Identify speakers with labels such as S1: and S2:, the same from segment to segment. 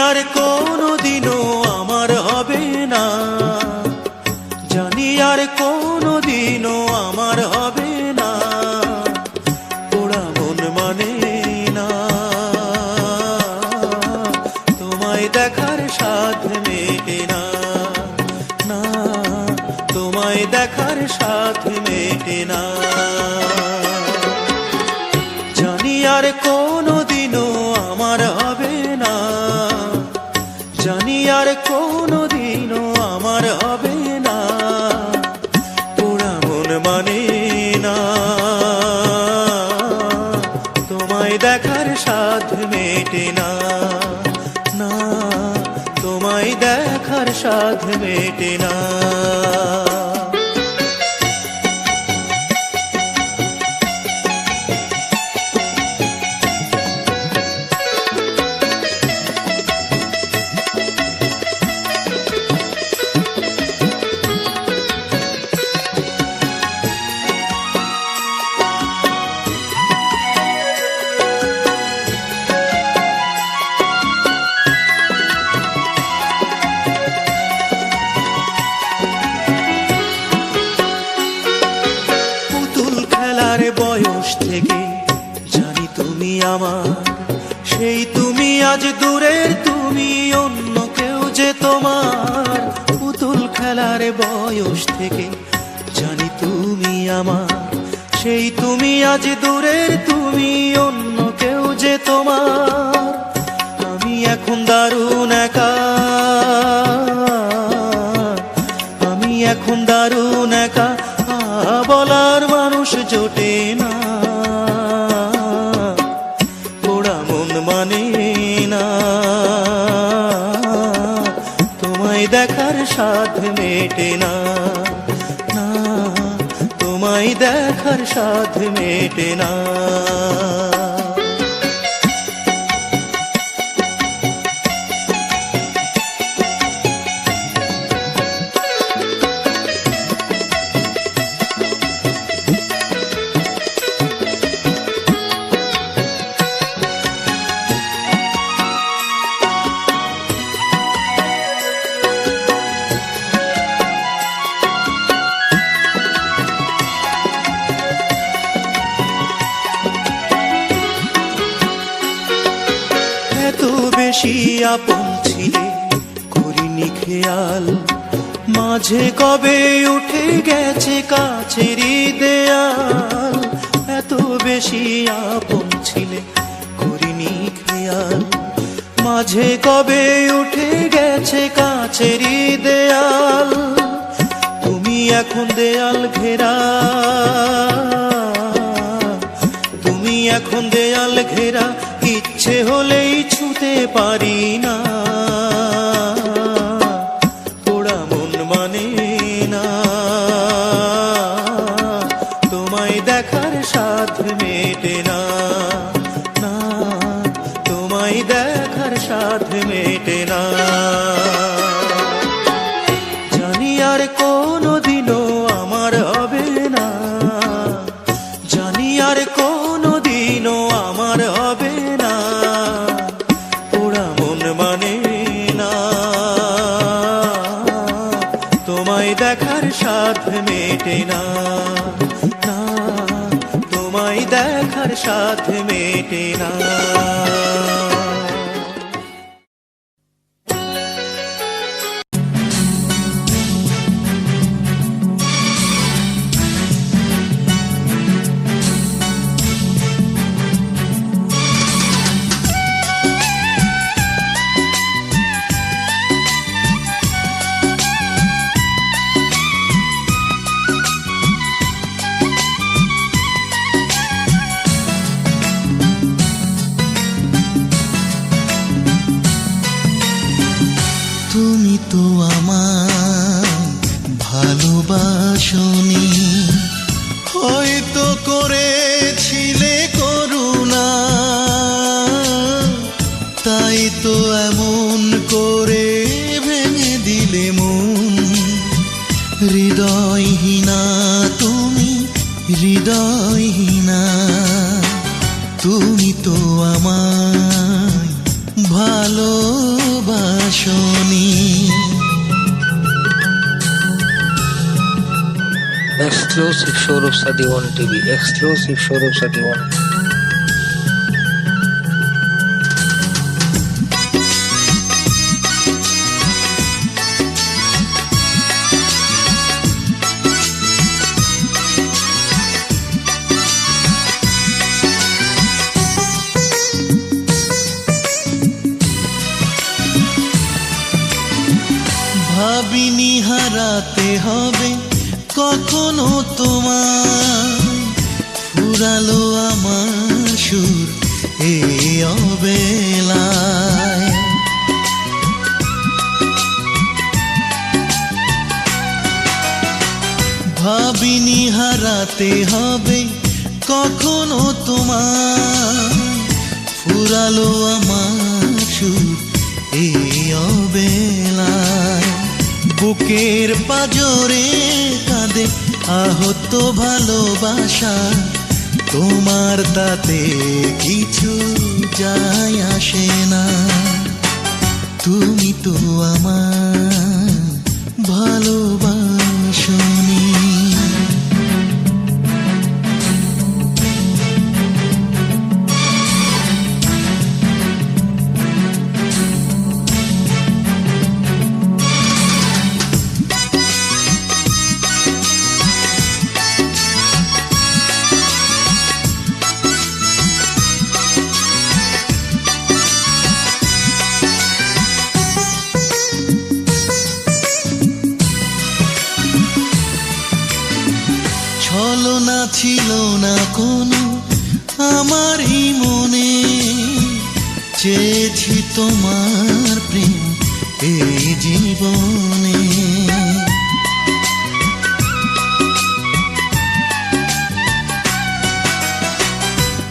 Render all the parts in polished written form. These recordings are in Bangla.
S1: আর কোনোদিনও আমার হবে না, জানি আর কোনোদিনও আমার হবে না, পোড়া মন মানে না, তোমায় দেখার স্বাদ মেটে না, না তোমায় দেখার স্বাদ মেটে না। জানি আর কোনোদিনও আমার হবে না, জানি আর কোনোদিনও আমার হবে না, পোড়া মন মানে না, তোমায় দেখার স্বাদ মেটে না, না তোমায় দেখার স্বাদ মেটে না। বয়স থেকে জানি তুমি আমার, সেই তুমি আজ দূরের, তুমি অন্য কেউ যে তোমার। পুতুল খেলার বয়স থেকে জানি তুমি আমার, সেই তুমি আজ দূরের, তুমি অন্য কেউ যে তোমার। আমি এখন দারুণ একা, আমি এখন দারুণ একা, বলার মানুষ জোটে না, পোড়া মন মানে না, তোমায় দেখার স্বাদ মেটে না, না তোমায় দেখার স্বাদ মেটে না। এত বেশি আপন ছিলে করিনি খেয়াল, মাঝে কবে উঠে গেছে কাছেরই দেয়াল। এত বেশি আপন ছিলে করিনি খেয়াল, মাঝে কবে উঠে গেছে কাছেরই দেয়াল। তুমি এখন দেয়াল ঘেরা, তুমি এখন দেয়াল ঘেরা, ইচ্ছে হলেই ছুঁতে পারি না, পোড়া মন মানে না, তোমায় দেখার স্বাদ মেটে না, না তোমায় দেখার স্বাদ মেটে না। জানি আর কোনোদিনও আমার হবে না, জানি আর কোনোদিনও আমার হবে না, পোড়া মন মানে না, তোমায় দেখার স্বাদ মেটে না, না তোমায় দেখার স্বাদ মেটে না।
S2: তুমি তো আমায় ভালোবাসনি, হয়তো করেছিলে করুণা, তাই তো এমন করে ভেঙে দিলে মন। হৃদয়হীনা তুমি, হৃদয়হীনা, তুমি তো আমায় ভালোবাসনি। ভালোবাসনি।
S3: Exclusive Showroom Study One TV. Exclusive Showroom Study One.
S2: ভাবিনি হারাতে হবে কখনো তোমার, ফুরালো আমার সুর এই অবেলায়। ভাবিনি হারাতে হবে কখনো তোমার, ফুরালো আমার সুর এই অবেলায়। বুকের পাজরে কাঁদে আহত ভালোবাসা, তোমার তাতে কিছু যায় আসে না। তুমি তো আমার ভালোবাসনি। ছলনা ছিল না কোনো আমারই মনে, চেয়েছি তোমার প্রেম এই জীবনে।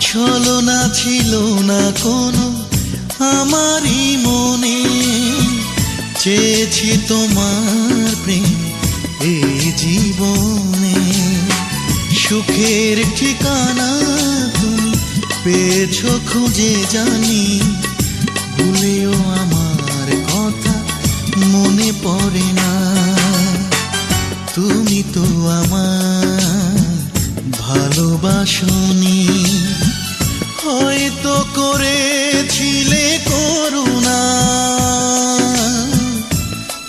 S2: ছলনা ছিল না কোনো আমারই মনে, চেয়েছি তোমার প্রেম এই জীবনে। সুখের ঠিকানা তুমি পেয়েছো খুঁজে জানি, ভুলেও আমার কথা মনে পড়ে না। তুমি তো আমার ভালোবাসনি। হয়তো করেছিলে করুণা,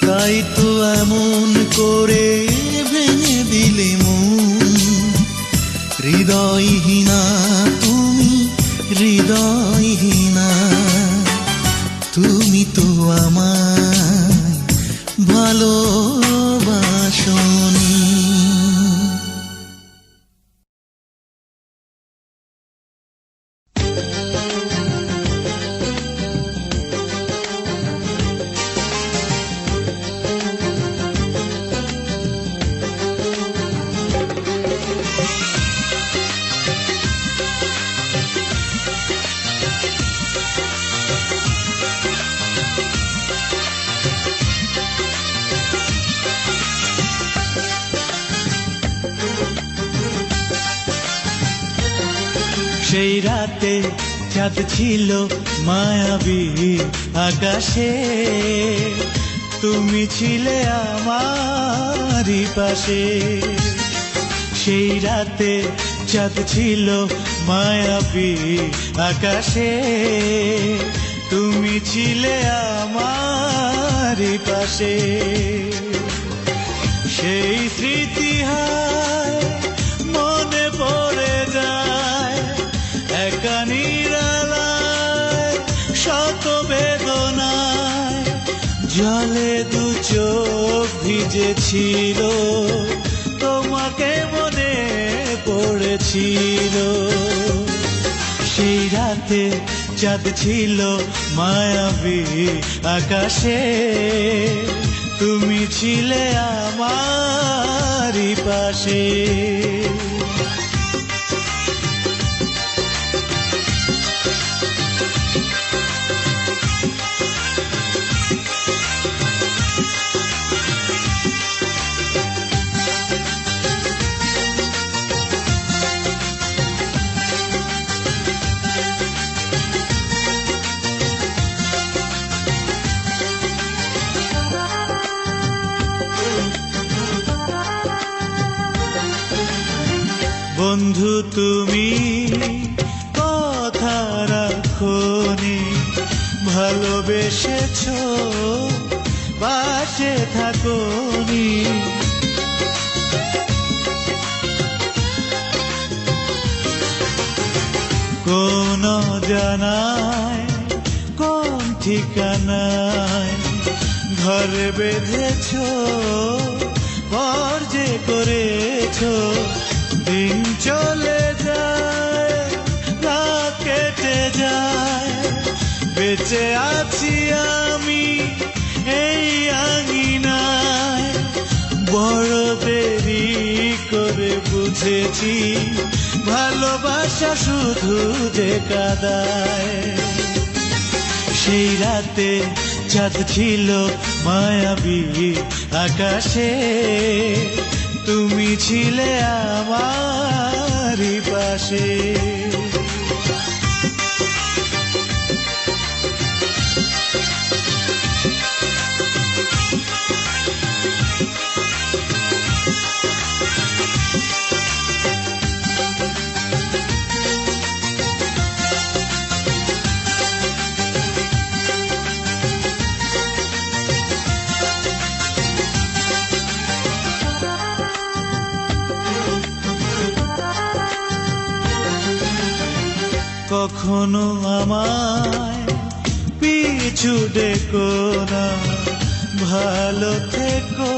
S2: তাই তো এমন করে ভেঙে দিলে মন। হৃদয়হীনা তুমি, হৃদয়হীনা। তুমি তো আমায় ভালোবাসনি।
S1: সেই রাতে চাঁদ ছিল মায়াবী আকাশে, তুমি ছিলে আমারই পাশে। সেই রাতে চাঁদ ছিল মায়াবী আকাশে, তুমি ছিলে আমারই পাশে। সেই স্মৃতি হায় মনে পড়ে যায়, একা নিরালায় শত বেদনায়। জলে দু চোখ ভিজেছিল, তোমাকে মনে পড়েছিল। সেই রাতে চাঁদ ছিল মায়াবী আকাশে, তুমি ছিলে আমারই পাশে।
S2: বন্ধু তুমি কথা রাখোনি, ভালোবেসেছ পাশে থাকোনি। কোন জানায় কোন ঠিকানায় ঘর বেঁধেছ, পর যে করেছ। দিন চলে যায়, রাত কেটে যায়, বেঁচে আছি আমি এই আঙিনায়। বড় দেরি করে বুঝেছি ভালোবাসা শুধু যে কাদায়। সেই রাতে চাঁদ ছিল মায়াবী আকাশে, তুমি ছিলে আমারই পাশে। কখনো আমায় পিছু ডেকো না, ভালো থেকো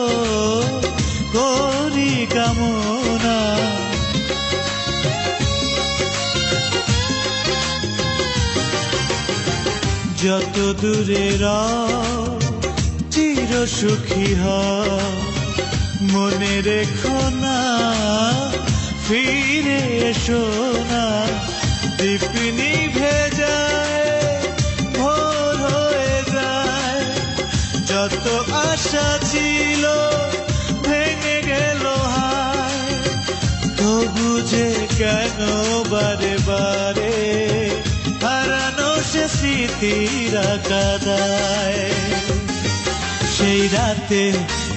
S2: করি কামনা। যত দূরে রও চির সুখী হও, মনে রেখো না ফিরে এসো না। দীপ নিভে যায়, ভোর হয়ে যায়, যত আশা ছিল ভেঙে গেল হায়। তবু যে কেন বারে বারে হারানো সে স্মৃতিরা কাঁদায়। সেই রাতে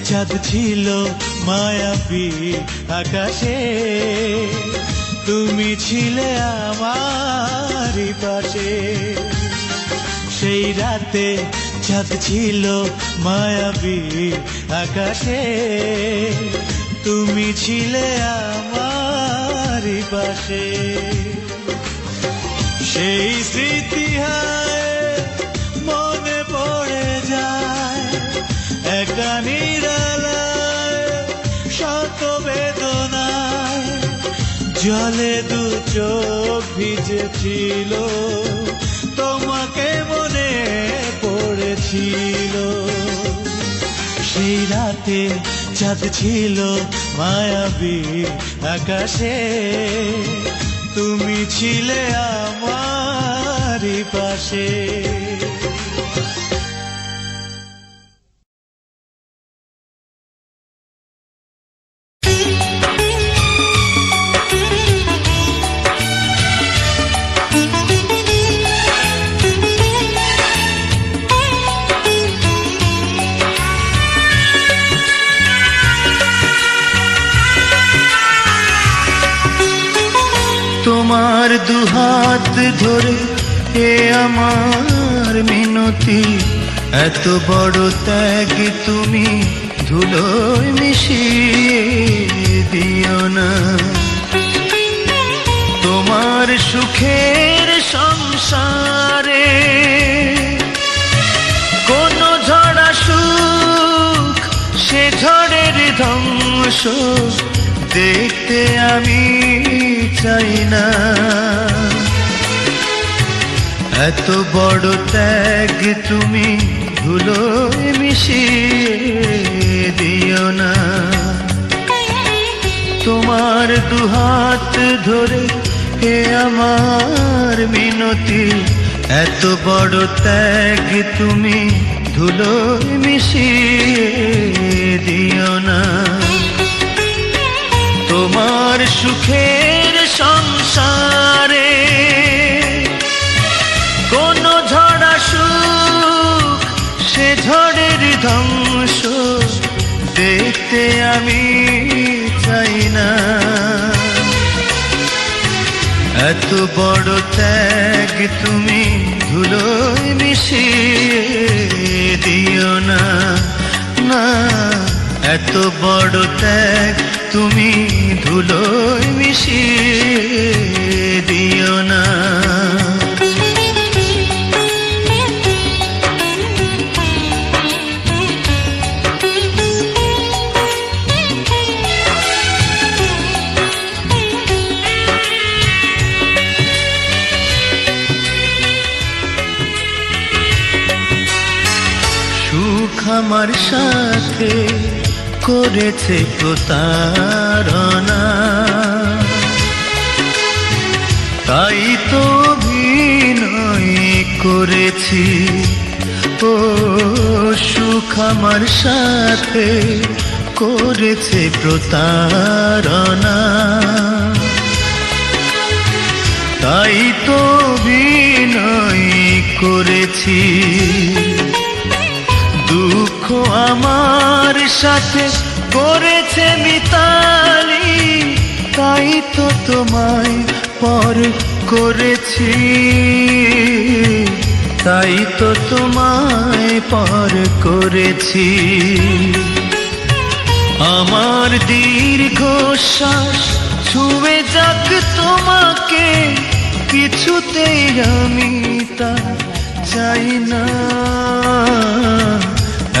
S2: চাঁদ ছিল মায়াবী আকাশে, তুমি ছিলে আমারই পাশে। সেই রাতে চাঁদ ছিল মায়াবী আকাশে, তুমি ছিলে আমারই পাশে। সেই স্মৃতি হায় মনে পড়ে যায়, একা নিরালায় শত বেদনায়। জলে দু চোখ ভিজেছিল, তোমাকে মনে পড়েছিল। সেই রাতে চাঁদ ছিল মায়াবী আকাশে, তুমি ছিলে আমারই পাশে। তোমার দুহাত ধরে এ আমার মিনতি, এত বড় ত্যাগ তুমি ধুলোয় মিশিয়ে দিও না। তোমার সুখের সংসারে কোন ঝড় আসুক, সে ঝড়ের ধ্বংস দেখতে আমি চাই না। এত বড় ত্যাগ তুমি ধুলোয় মিশিয়ে দিও না। তোমার দুহাত ধরে এ আমার মিনতি, এত বড় ত্যাগ তুমি ধুলোয় মিশিয়ে দিও না। তোমার সুখের সংসারে কোন ঝড় আসুক, সে ঝড়ের ধ্বংস দেখতে আমি চাই না। এত বড় ত্যাগ তুমি ধুলোয় মিশিয়ে দিও না, না, এত বড় ত্যাগ তুমি ধুলোয় মিশিয়ে দিও না। সুখ আমার সাথে করেছে প্রতারণা, তাই তো অভিনয় করেছি। ও সুখ আমার সাথে করেছে প্রতারণা, তাই তো অভিনয় করেছি। দুঃখ আমার সাথে করেছে মিতালি, তাই তো তোমায় পর করেছি, তাই তো তোমায় পর করেছি। আমার দীর্ঘশ্বাস ছুঁয়ে যাক তোমাকে, কিছুতেই আমি তা চাই না।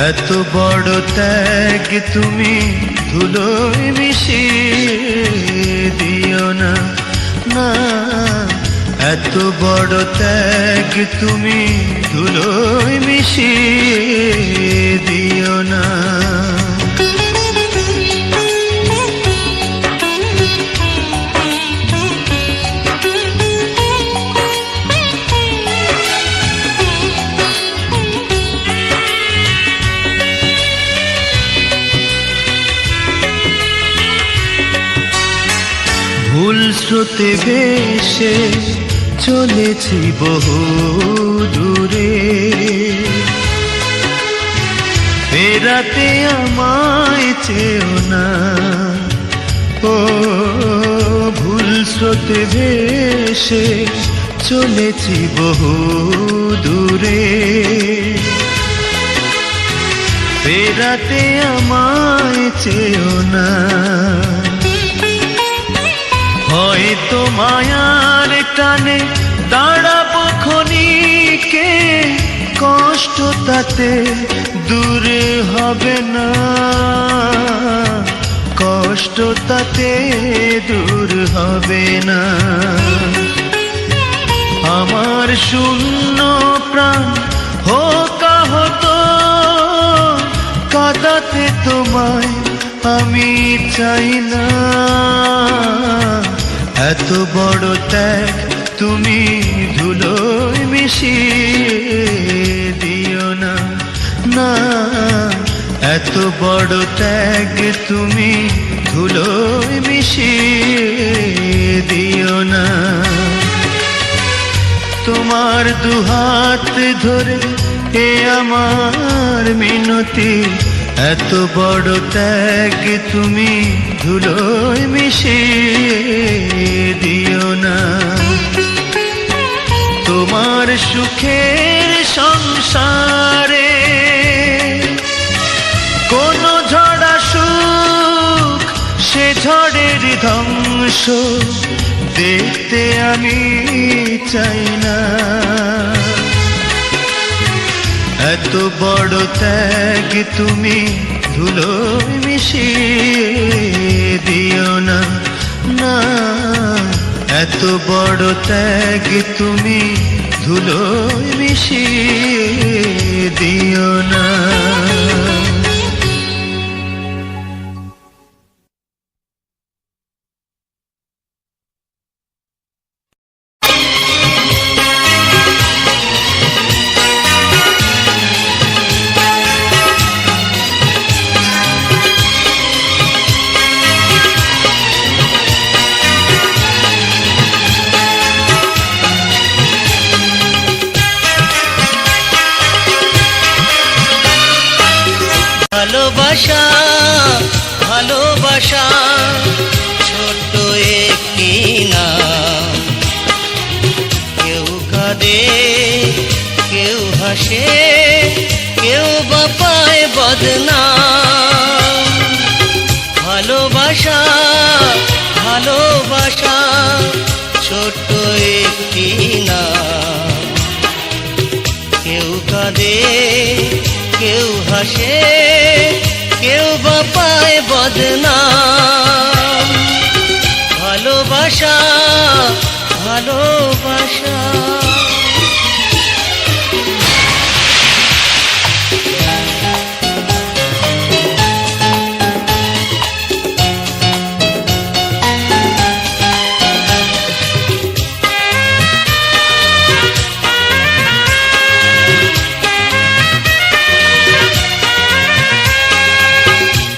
S2: এত বড় ত্যাগ তুমি ধুলোয় মিশিয়ে দিও না, না, এত বড় ত্যাগ তুমি ধুলোয় মিশিয়ে দিও না। ভুল স্রোতে ভেসে চলেছি বহু দূরে, ফেরাতে আমায় চেও না। ও ভুল স্রোতে ভেসে চলেছি বহু দূরে, ফেরাতে আমায় চেও না। হয়তো মায়ার টানে দাঁড়াবো ক্ষণিকে, কষ্ট তাতে দূরে হবে না, কষ্ট তাতে দূর হবে না। আমার শূন্য প্রাণ হোক আহত, কাঁদাতে তোমায় আমি চাই না। এত বড় ত্যাগ তুমি ধুলোয় মিশিয়ে দিও না, না, এত বড় ত্যাগ তুমি ধুলোয় মিশিয়ে দিও না। তোমার দুহাত ধরে এ আমার মিনতি, এত বড় ত্যাগ তুমি ধুলোয় মিশিয়ে দিও না। তোমার সুখের সংসারে কোন ঝড় সুখ, সে ঝড়ের ধ্বংস দেখতে আমি চাই না। এত বড় ত্যাগ তুমি ধুলোয় মিশিয়ে দিও না, না, এত বড় ত্যাগ তুমি ধুলোয় মিশিয়ে দিও না।
S4: ভালোবাসা ভালোবাসা ছোট্ট একটি নাম, হাসে কেউ বা পায় বদনাম। ভালোবাসা ভালোবাসা ছোট্ট একটি নাম। কেউ কাঁদে কেউ হাসে কেউ বা পায় বদনাম। ভালোবাসা ভালোবাসা।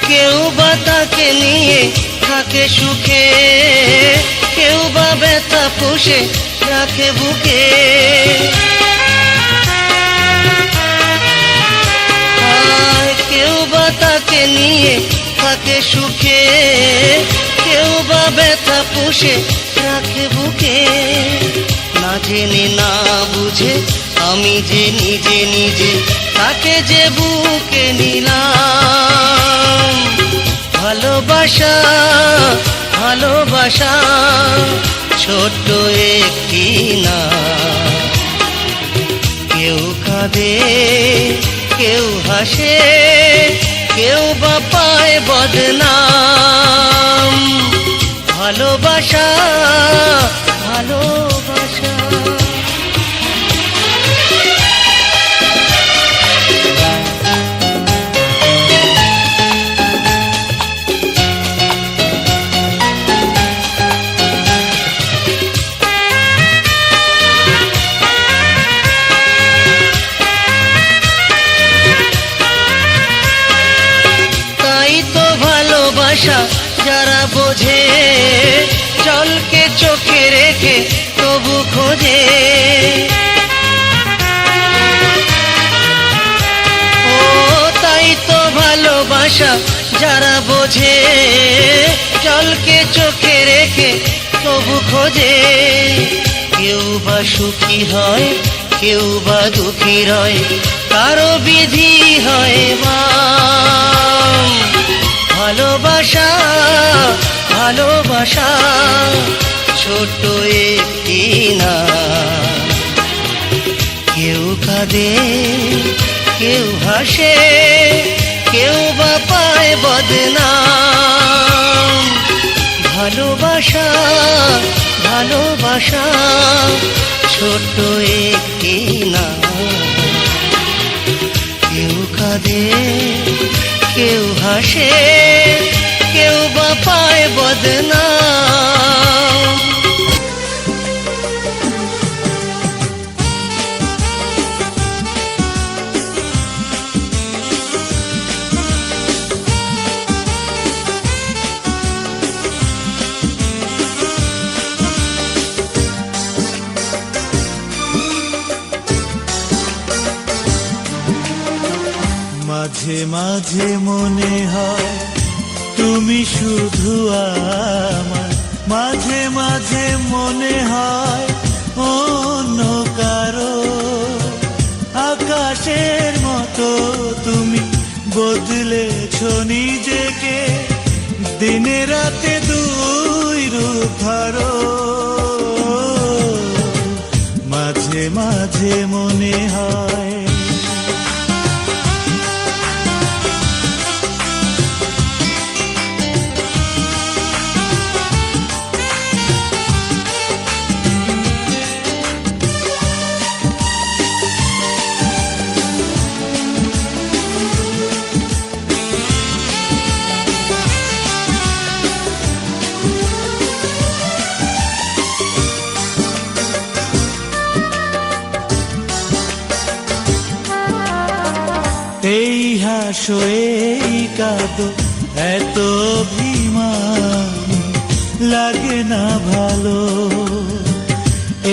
S4: কেউ বা তাকে নিয়ে থাকে সুখে, কেউ বা ব্যথা পুষে রাখে বুকে। কেউ বা তাকে নিয়ে থাকে সুখে, কেউ বা ব্যথা পুষে রাখে বুকে। না জেনে না বুঝে আমি যে নিজে নিজে তাকে যে বুকে নিলাম। ভালোবাসা ভালোবাসা ছোট্ট একটি নাম। কেউ কাঁদে কেউ হাসে কেউ বা পায় বদনাম। ভালোবাসা ভালোবাসা। ভালোবাসা যারা বোঝে জলকে চোখে রেখে তবু খোঁজে। ও তাই তো ভালোবাসা যারা বোঝে জলকে চোখে রেখে তবু খোঁজে। কেউ বা সুখী হয় কেউ বা দুঃখী রয়, কারো বিধি হয় বাম। ভালোবাসা ভালোবাসা ছোট্ট একটি নাম। কেউ কাঁদে কেউ হাসে কেউ বা পায় বদনাম। ভালোবাসা ভালোবাসা ছোট্ট একটি নাম। কেউ কাঁদে কেউ হাসে কেউ বা পায় বদনাম।
S1: মাঝে মাঝে মনে হয় তুমি শুধু আমার, মাঝে মাঝে মনে হয় অন্য কারো। আকাশের মতো তুমি বদলেছো নিজেকে, দিনে রাতে দুই রূপ ধরো। মাঝে মাঝে মনে হয় এই হাসো এই কাঁদো এত অভিমান লাগে না ভালো।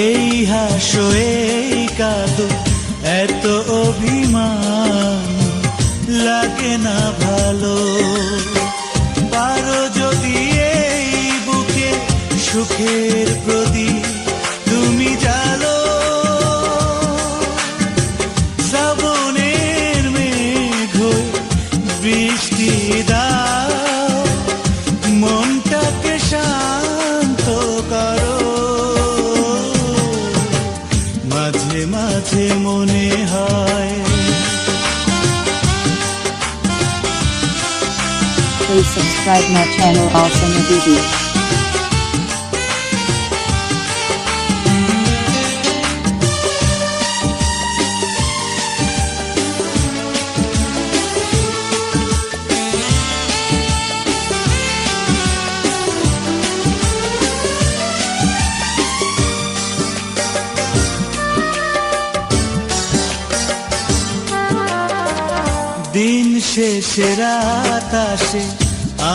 S1: এই হাসো এই কাঁদো এত অভিমান লাগে না ভালো। পারো যদি এই বুকে সুখের প্রদীপ তুমি জ্বালো। মাঝে মনে হয়।
S5: Please subscribe my channel Awesome Video.
S1: দিন শেষে রাত আসে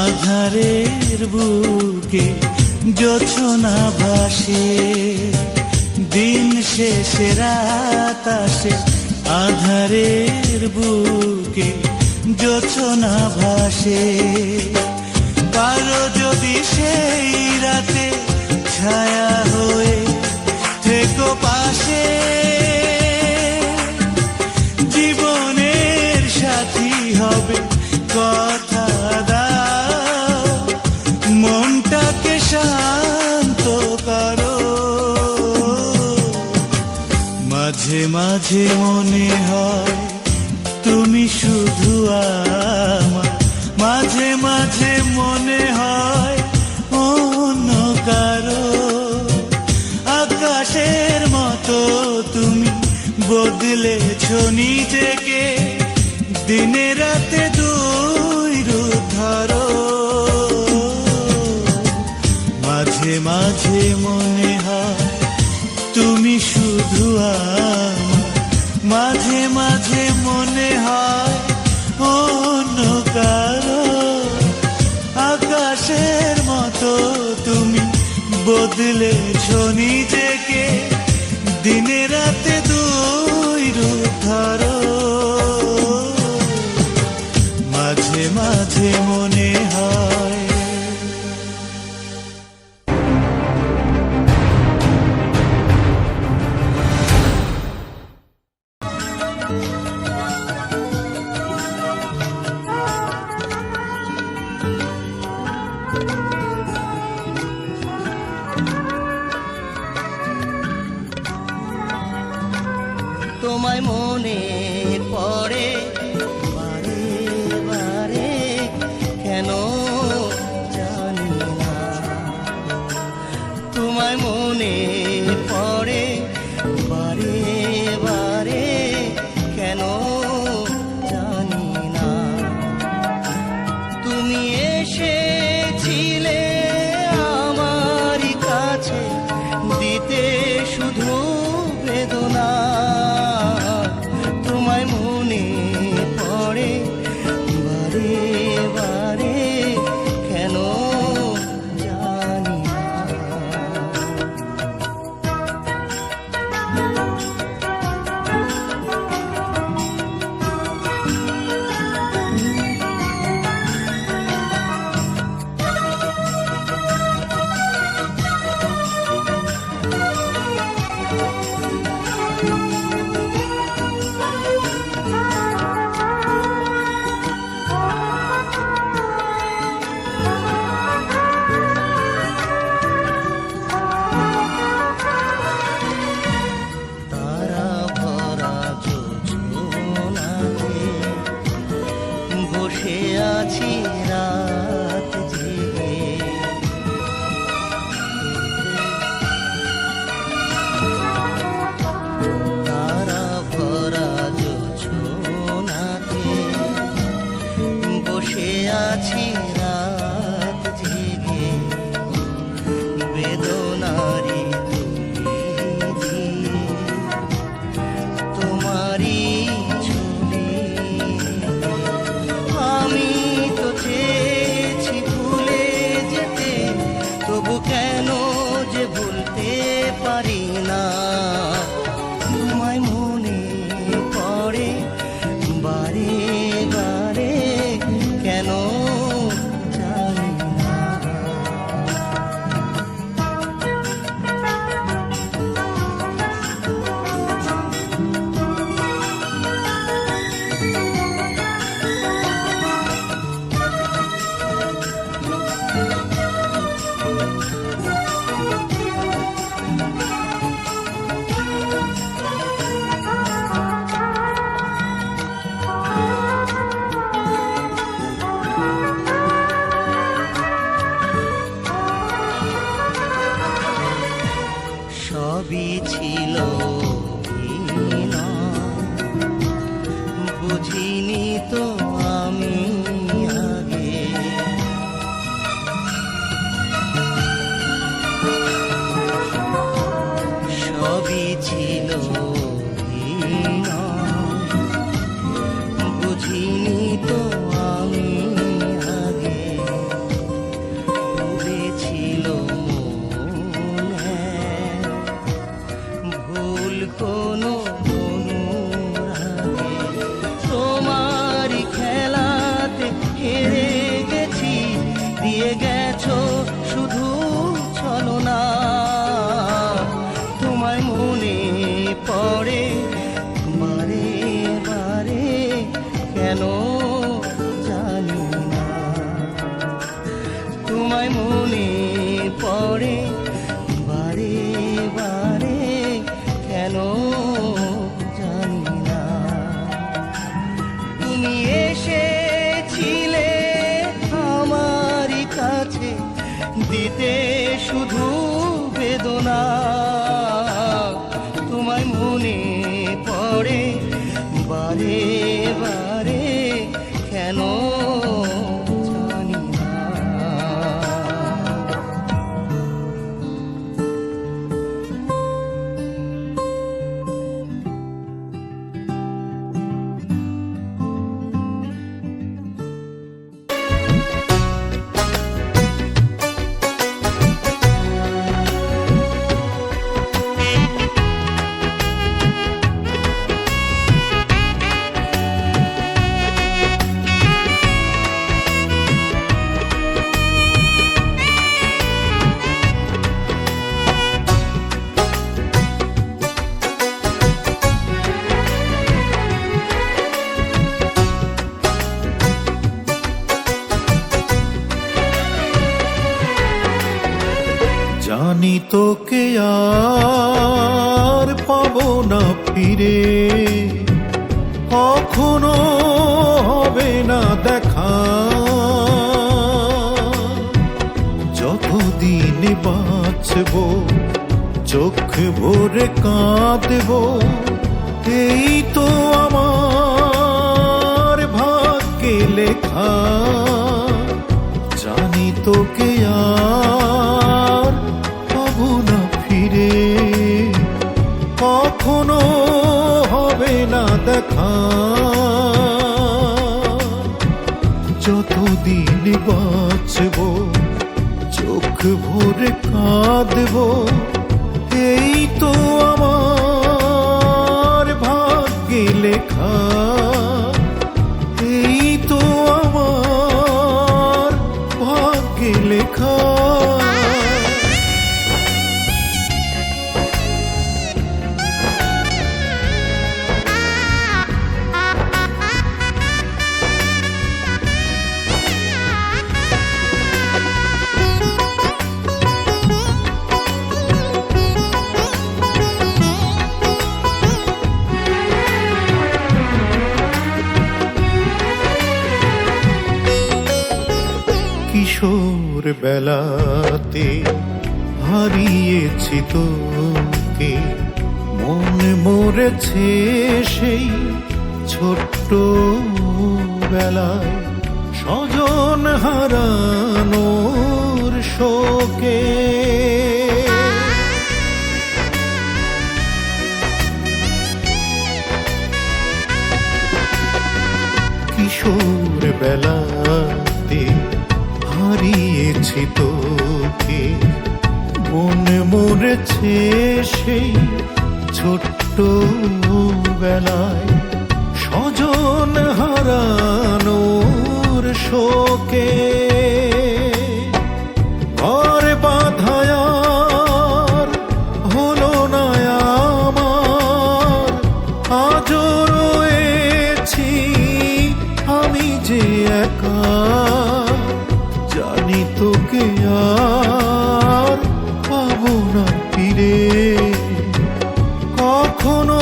S1: আধারের বুকে জোছনা ভাসে। দিন শেষে রাত আসে আধারের বুকে জোছনা ভাসে। কারো যদি সেই রাতে ছায়া হয়ে থেকো পাশে, জীবনের সাথী হবে কথা দাও, মনটাকে শান্ত করো। মাঝে মাঝে মনে হয় তুমি শুধু আমার, মাঝে মাঝে মনে হয় অন্য কারো। আকাশের মতো তুমি বদলেছো নিজেকে, দিনে রাতে দুই রূপ ধরো। মাঝে মাঝে মনে হয় তুমি শুধু আমার, মাঝে মাঝে মনে হয় অন্য কারো। আকাশের মতো তুমি বদলেছো নিজেকে, দিনে রাতে দুই রূপ ধরো। মাঝে মাঝে মনে হয়।
S4: তোমায় মনে পড়ে বারে বারে, বুঝিনি তো আমি আগে, সবই ছিল বুঝিনি তো আমি আগে, ডুবেছিল মনে ভুল কোনো অনুরাগে, তোমারই খেলাতে হেরে গেছি, দিয়ে গেছো শুধু ছলনা। তোমায় মনে পড়ে বারে বারে, কেন জানি না। তোমায় মনে পড়ে বারে বারে, কেন জানি না। তুমি এসেছিলে আমারই কাছে, দিতে শুধু বেদনা। তোমায় মনে পড়ে বারে বারে, কেন জানি না।
S1: জানি তোকে আর পাবো না ফিরে, কখনো হবে না দেখা। যতদিন বাঁচবো চোখ ভরে কাঁদবো, এই তো আমার ভাগ্যে লেখা। জানি তোকে আর পাবো না ফিরে, কখনো হবে না দেখা। যতদিন বাঁচবো চোখ ভরে কাঁদবো, এই তো আমার ভাগ্যে লেখা। এই তো আমার ভাগ্যে লেখা। কিশোর বেলাতে হারিয়েছি তোকে, মন মরেছে সেই ছোট্ট বেলায়, স্বজন হারানোর শোকে। কিশোর বেলাতে হারিয়েছি তোকে, মন মরেছে সেই ছোট্ট বেলায়, স্বজন হারানোর শোকে। ঘর বাঁধায় আর হলো না আমার, আজও রয়েছি আমি যে একা। জানি তোকে আর পাবো না ফিরে, কখনো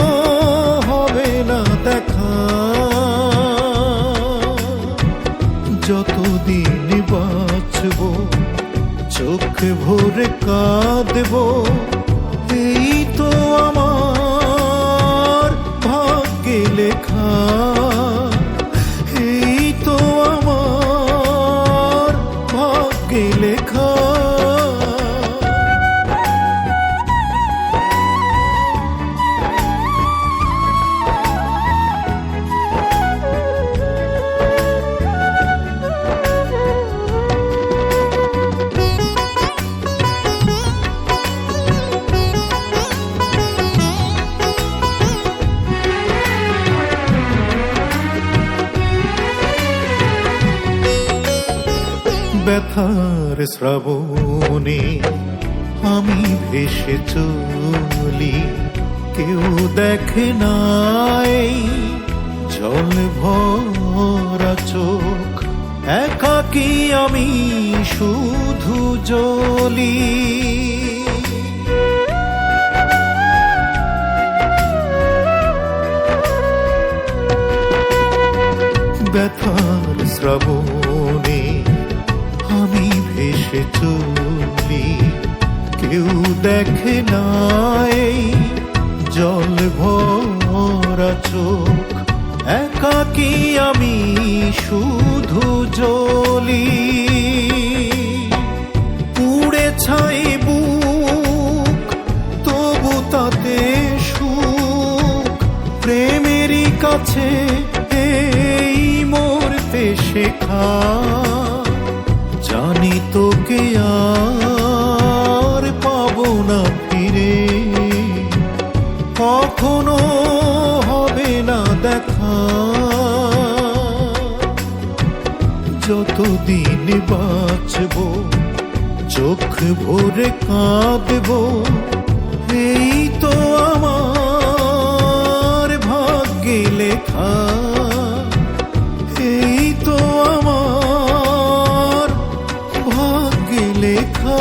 S1: হবে না দেখা। যতদিন বাঁচবো চোখ ভরে কাঁদবো, এই তো আমার ভাগ্যে লেখা। ব্যথার শ্রাবণে আমি ভেসে চলি, কেউ দেখে নাই জল ভরা চোখ, একাকী আমি শুধু জ্বলি। ব্যথার শ্রাবণে আমি ভেসে চলি, কেউ দেখে নাই জল ভরা চোখ, একাকী আমি শুধু জ্বলি। পুড়ে ছাই বুক তবু তাতে সুখ, প্রেমেরই কাছে এই মরতে শেখা। জানি তোকে আর পাবো না ফিরে, কখনো হবে না দেখা। যতদিন বাঁচবো চোখ ভরে কাঁদবো, এই তো আমার ভাগ্যে লেখা। এই তো আমার ভাগ্যে লেখা।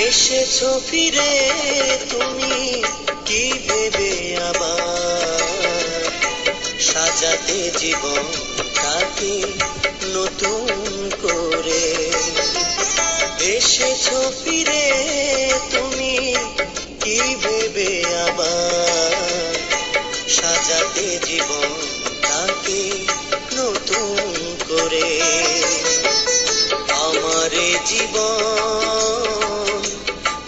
S6: এসেছো ফিরে তুমি কি ভেবে আবার, সাজাতে জীবনটাকে নতুন করে। এসেছো ফিরে তুমি কি ভেবে আবার, সাজাতে জীবনটাকে নতুন করে। আমার জীবন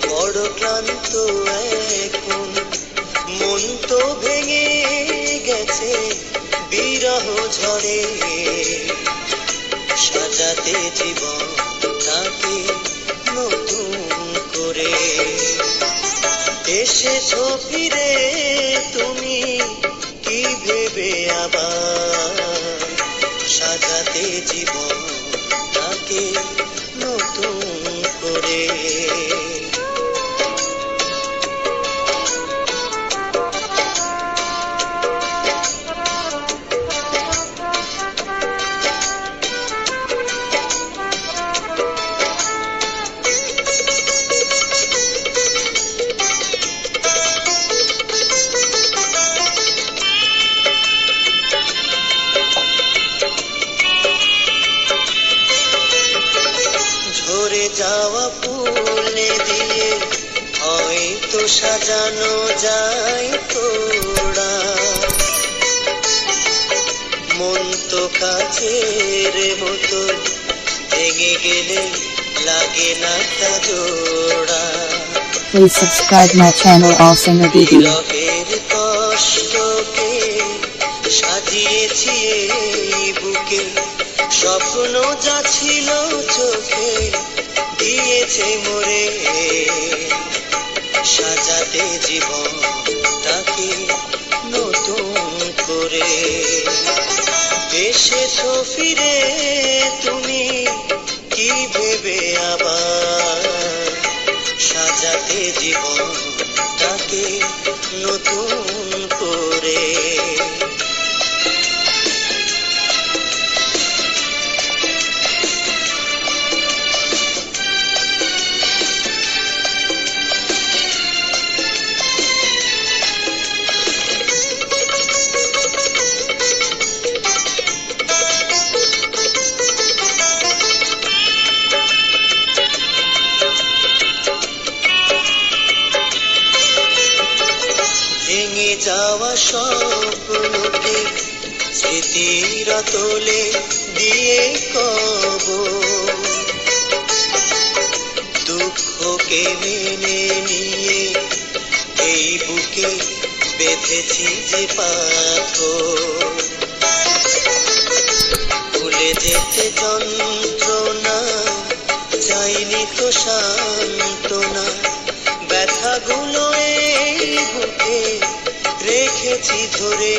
S6: বড় ক্লান্ত এখন, মন তো ভেঙে গেছে বিরহ ঝড়ে। সাজাতে জীবনটাকে নতুন করে। এসেছো ফিরে তুমি কি ভেবে আবার, সাজাতে জীবনটাকে নতুন করে। ঝরে যাওয়া ফুলে দিয়ে হয়তো সাজানো যায় তোড়া, মন তো কাছের মতো ভেঙে গেলে লাগে না তা জোড়া।
S5: Please subscribe my channel All Singer BD.
S6: বিরহের কষ্টকে সাজিয়েছি এই বুকে, স্বপ্ন যা ছিল চোখে দিয়েছে মোরে। সাজাতে জীবনটাকে নতুন করে। করে। এসেছো ফিরে তুমি কি ভেবে আবার সাজাতে জীবনটাকে নতুন করে। ভেঙে যাওয়া স্বপ্নকে স্মৃতিরা তোলে দিয়ে কবর। দুঃখকে মেনে নিয়ে এই বুকে বেঁধেছি যে পাথর। ভুলে যেতে যন্ত্রণা চাইনি তো সান্ত্বনা, ব্যথাগুলো এই বুকে রেখেছি ধরে।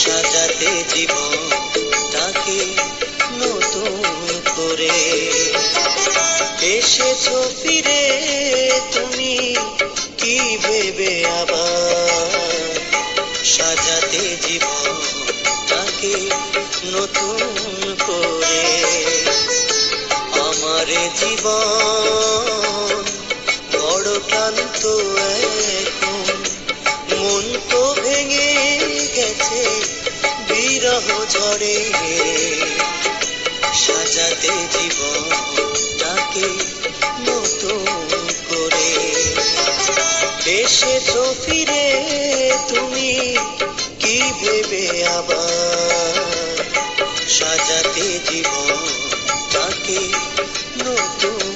S6: সাজাতে জীবনটাকে নতুন করে। এসেছো ফিরে তুমি কি ভেবে আবার সাজাতে জীবনটাকে নতুন করে। আমার জীবন বড় ক্লান্ত এখন, মন তো ভেঙে গেছে বিরহ ঝড়ে। সাজাতে জীবনটাকে নতুন করে। এসেছো ফিরে তুমি কি ভেবে আবার সাজাতে জীবনটাকে নতুন